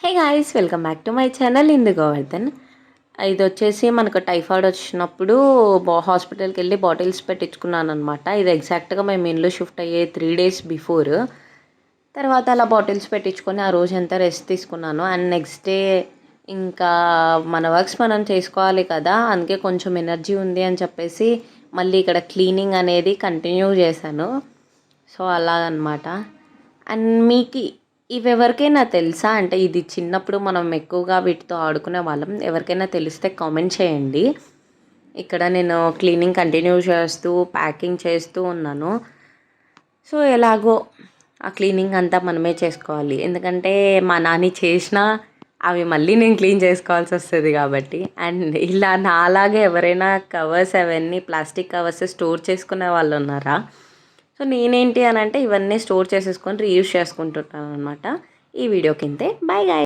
Hey guys, welcome back to my channel Indu Govardhan. ఇది వచ్చేసి మనకు టైఫాయిడ్ వచ్చినప్పుడు హాస్పిటల్కి వెళ్ళి బాటిల్స్ పెట్టించుకున్నాను అనమాట. ఇది ఎగ్జాక్ట్గా మేము ఇల్లు షిఫ్ట్ అయ్యే 3 days బిఫోర్. తర్వాత అలా బాటిల్స్ పెట్టించుకొని ఆ రోజు అంతా రెస్ట్ తీసుకున్నాను. అండ్ నెక్స్ట్ డే ఇంకా మన వర్క్స్ మనం చేసుకోవాలి కదా, అందుకే కొంచెం ఎనర్జీ ఉంది అని చెప్పేసి మళ్ళీ ఇక్కడ క్లీనింగ్ అనేది కంటిన్యూ చేశాను. సో అలాగనమాట. అండ్ మీకు ఇవి ఎవరికైనా తెలుసా అంటే, ఇది చిన్నప్పుడు మనం ఎక్కువగా వీటితో ఆడుకునే వాళ్ళం. ఎవరికైనా తెలిస్తే కామెంట్ చేయండి. ఇక్కడ నేను క్లీనింగ్ కంటిన్యూ చేస్తూ ప్యాకింగ్ చేస్తూ ఉన్నాను. సో ఎలాగో ఆ క్లీనింగ్ అంతా మనమే చేసుకోవాలి, ఎందుకంటే మా నాని చేసినా అవి మళ్ళీ నేను క్లీన్ చేసుకోవాల్సి వస్తుంది కాబట్టి. అండ్ ఇలా నాలాగే ఎవరైనా కవర్స్ అవన్నీ ప్లాస్టిక్ కవర్స్ స్టోర్ చేసుకునే వాళ్ళు ఉన్నారా? సో నేనేంటి అని అంటే ఇవన్నీ స్టోర్ చేసేసుకొని రీయూజ్ చేసుకుంటుంటాను అనమాట. ఈ వీడియో కిందే. Bye guy.